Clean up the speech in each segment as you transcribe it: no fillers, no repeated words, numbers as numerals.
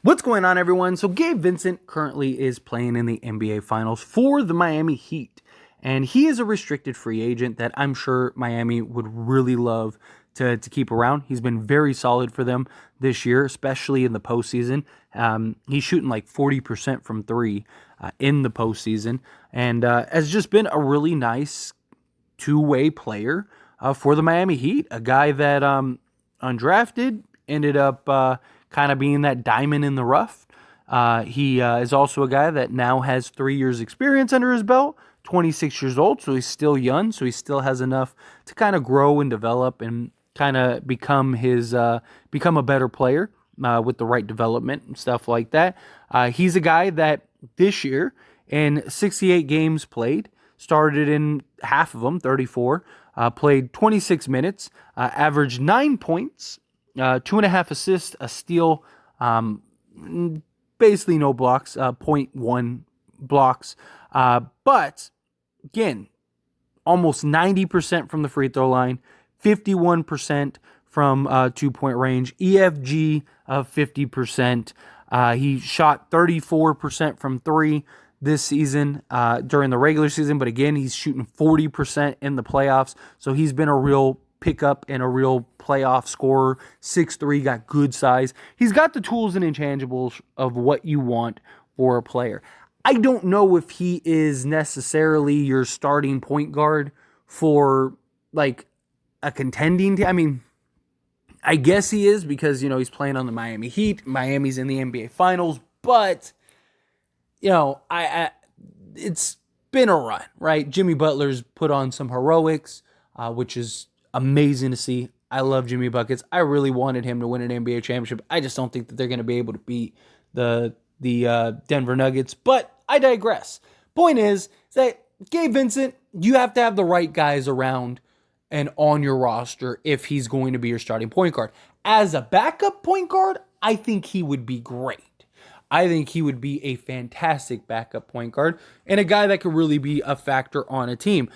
What's going on, everyone? So Gabe Vincent currently is playing in the NBA Finals for the Miami Heat, and he is a restricted free agent that I'm sure Miami would really love to keep around. He's been very solid for them this year, especially in the postseason. He's shooting like 40% from three in the postseason, and has just been a really nice two-way player for the Miami Heat. A guy that undrafted ended up kind of being that diamond in the rough. He is also a guy that now has 3 years experience under his belt, 26 years old, so he's still young, so he still has enough to kind of grow and develop and kind of become a better player with the right development and stuff like that. He's a guy that this year in 68 games played, started in half of them, 34, played 26 minutes, averaged 9 points, 2.5 assists, a steal, basically no blocks, 0.1 blocks. But again, almost 90% from the free throw line, 51% from 2-point range, EFG of 50%. He shot 34% from three this season during the regular season, but again, he's shooting 40% in the playoffs. So he's been a real pickup and a real playoff scorer. 6'3", got good size. He's got the tools and intangibles of what you want for a player. I don't know if he is necessarily your starting point guard for like a contending team. I mean, I guess he is because, he's playing on the Miami Heat. Miami's in the NBA Finals, but it's been a run, right? Jimmy Butler's put on some heroics, which is amazing to see. I love Jimmy Buckets. I really wanted him to win an NBA championship. I just don't think that they're going to be able to beat the Denver Nuggets, but I digress. Point is that Gabe Vincent, you have to have the right guys around and on your roster if he's going to be your starting point guard. As a backup point guard, I think he would be great. I think he would be a fantastic backup point guard and a guy that could really be a factor on a team.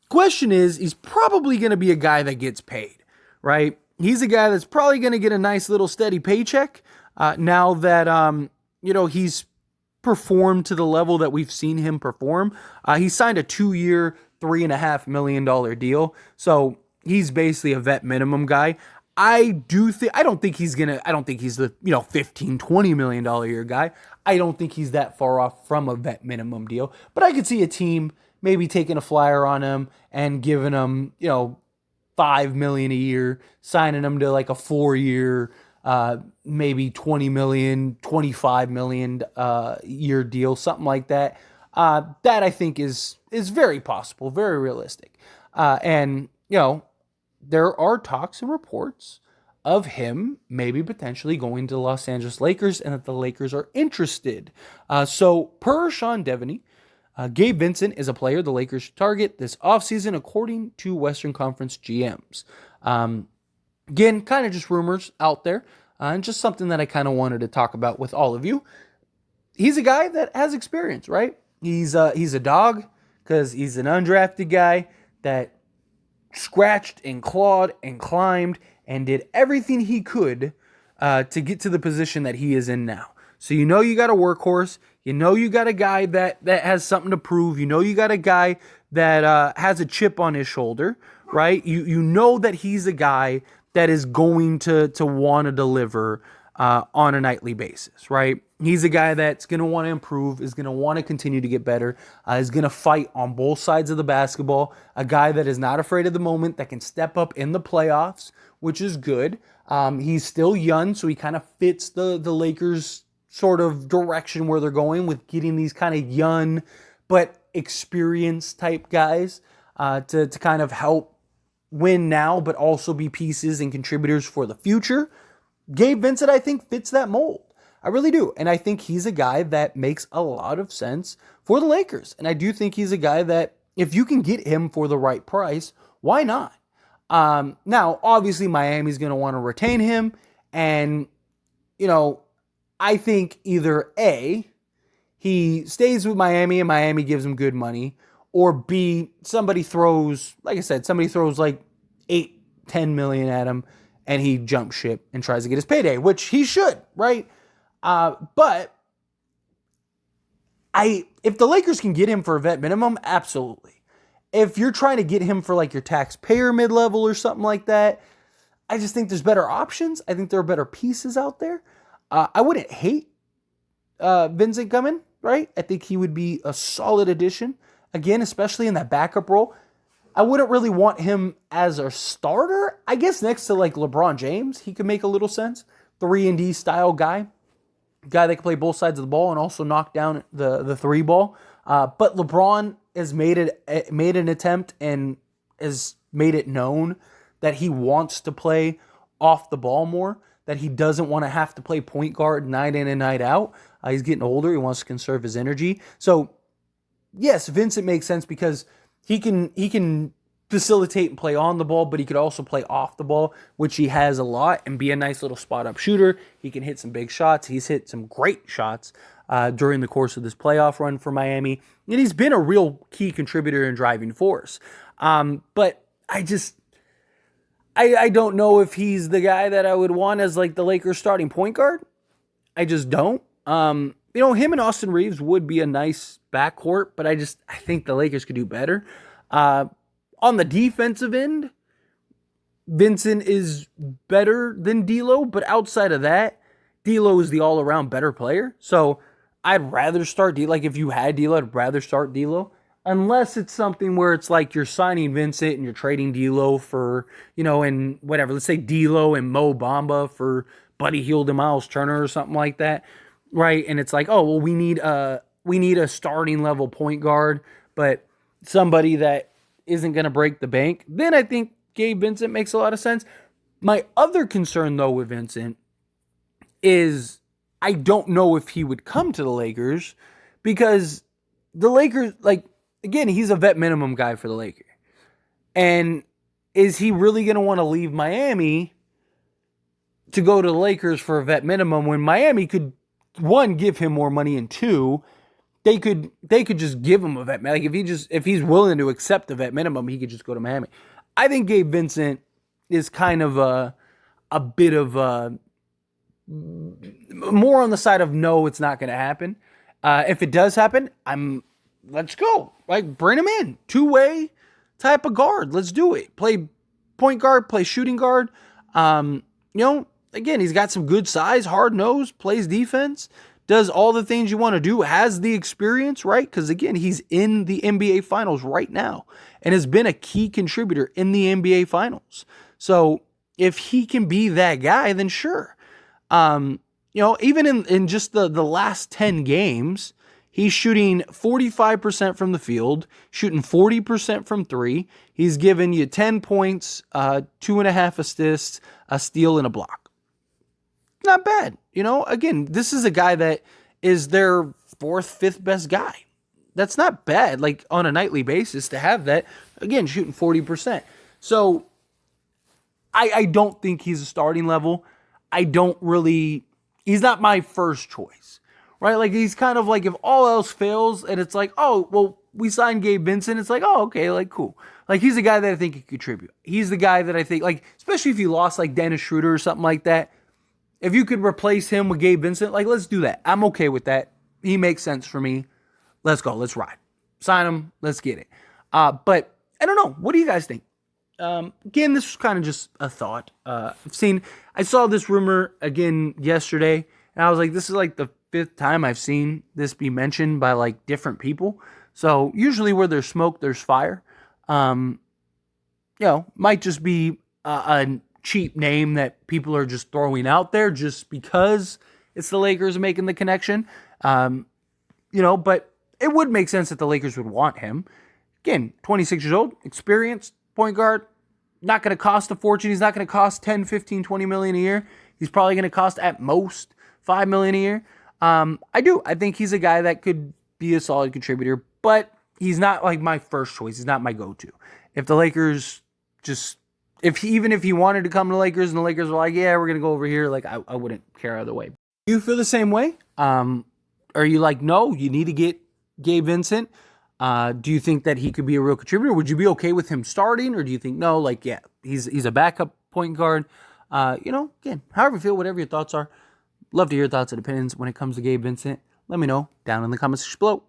Question is, he's probably going to be a guy that gets paid, right? He's a guy that's probably going to get a nice little steady paycheck now that, he's performed to the level that we've seen him perform. He signed a 2-year, $3.5 million deal. So he's basically a vet minimum guy. I don't think he's the, $15-20 million a year guy. I don't think he's that far off from a vet minimum deal, but I could see a team maybe taking a flyer on him and giving him, $5 million a year, signing him to like a 4-year, maybe $20 million, $25 million year deal, something like that. That I think is very possible, very realistic. And there are talks and reports of him maybe potentially going to the Los Angeles Lakers and that the Lakers are interested. So per Sean Devaney, Gabe Vincent is a player the Lakers should target this offseason according to Western Conference GMs. Again, kind of just rumors out there and just something that I kind of wanted to talk about with all of you. He's a guy that has experience, right? He's a dog because he's an undrafted guy that scratched and clawed and climbed and did everything he could to get to the position that he is in now. So you got a workhorse. You got a guy that has something to prove. You got a guy that has a chip on his shoulder, right? You know that he's a guy that is going to want to deliver on a nightly basis, right? He's a guy that's going to want to improve, is going to want to continue to get better, is going to fight on both sides of the basketball, a guy that is not afraid of the moment, that can step up in the playoffs, which is good. He's still young, so he kind of fits the Lakers' sort of direction where they're going with getting these kind of young but experienced type guys to kind of help win now, but also be pieces and contributors for the future. Gabe Vincent, I think, fits that mold. I really do. And I think he's a guy that makes a lot of sense for the Lakers. And I do think he's a guy that if you can get him for the right price, why not? Now, obviously, Miami's going to want to retain him. And, I think either A, he stays with Miami and Miami gives him good money, or B, somebody throws like $8-10 million at him and he jumps ship and tries to get his payday, which he should, right? But if the Lakers can get him for a vet minimum, absolutely. If you're trying to get him for like your taxpayer mid-level or something like that, I just think there's better options. I think there are better pieces out there. I wouldn't hate Vincent coming, right? I think he would be a solid addition. Again, especially in that backup role. I wouldn't really want him as a starter. I guess next to like LeBron James, he could make a little sense. 3-and-D style guy that can play both sides of the ball and also knock down the three ball. But LeBron has made an attempt and has made it known that he wants to play off the ball more, that he doesn't want to have to play point guard night in and night out. He's getting older. He wants to conserve his energy. So, yes, Vincent makes sense because he can facilitate and play on the ball, but he could also play off the ball, which he has a lot, and be a nice little spot-up shooter. He can hit some big shots. He's hit some great shots during the course of this playoff run for Miami, and he's been a real key contributor and driving force. But I don't know if he's the guy that I would want as like the Lakers starting point guard. I just don't. Him and Austin Reeves would be a nice backcourt, but I think the Lakers could do better. On the defensive end, Vincent is better than D'Lo, but outside of that, D'Lo is the all-around better player. So I'd rather start D'Lo. Like if you had D'Lo, I'd rather start D'Lo. Unless it's something where it's like you're signing Vincent and you're trading D'Lo for, and whatever. Let's say D'Lo and Mo Bamba for Buddy Hield and Miles Turner or something like that, right? And it's like, oh, well, we need a starting level point guard, but somebody that isn't going to break the bank. Then I think Gabe Vincent makes a lot of sense. My other concern, though, with Vincent is I don't know if he would come to the Lakers because the Lakers, again, he's a vet minimum guy for the Lakers. And is he really going to want to leave Miami to go to the Lakers for a vet minimum when Miami could, one, give him more money, and two, they could just give him a vet minimum. Like if he's willing to accept the vet minimum, he could just go to Miami. I think Gabe Vincent is kind of a bit of more on the side of no, it's not going to happen. If it does happen, let's go. Like, bring him in. Two-way type of guard. Let's do it. Play point guard, play shooting guard. Again, he's got some good size, hard nose, plays defense, does all the things you want to do, has the experience, right? Because, again, he's in the NBA Finals right now and has been a key contributor in the NBA Finals. So, if he can be that guy, then sure. Even in just the last 10 games, he's shooting 45% from the field, shooting 40% from three. He's given you 10 points, 2.5 assists, a steal, and a block. Not bad. Again, this is a guy that is their fourth, fifth best guy. That's not bad, like on a nightly basis to have that. Again, shooting 40%. So I don't think he's a starting level. He's not my first choice. Right? Like, he's kind of like, if all else fails and it's like, oh, well, we signed Gabe Vincent. It's like, oh, okay, like, cool. Like, he's a guy that I think could contribute. He's the guy that I think, like, especially if you lost, like, Dennis Schroeder or something like that, if you could replace him with Gabe Vincent, like, let's do that. I'm okay with that. He makes sense for me. Let's go. Let's ride. Sign him. Let's get it. But I don't know. What do you guys think? Again, this was kind of just a thought. I saw this rumor again yesterday, and I was like, this is like the 5th time I've seen this be mentioned by like different people. So usually where there's smoke, there's fire. Might just be a cheap name that people are just throwing out there just because it's the Lakers making the connection. But it would make sense that the Lakers would want him. Again, 26 years old, experienced point guard, not going to cost a fortune. He's not going to cost 10, 15, 20 million a year. He's probably going to cost at most $5 million a year. I think he's a guy that could be a solid contributor, but he's not like my first choice. He's not my go-to. If the Lakers even if he wanted to come to the Lakers and the Lakers were like, yeah, we're going to go over here, like, I wouldn't care either way. Do you feel the same way? Are you like, no, you need to get Gabe Vincent? Do you think that he could be a real contributor? Would you be okay with him starting? Or do you think, no, like, yeah, he's a backup point guard? Again, however you feel, whatever your thoughts are, Love to hear your thoughts and opinions when it comes to Gabe Vincent. Let me know down in the comments below.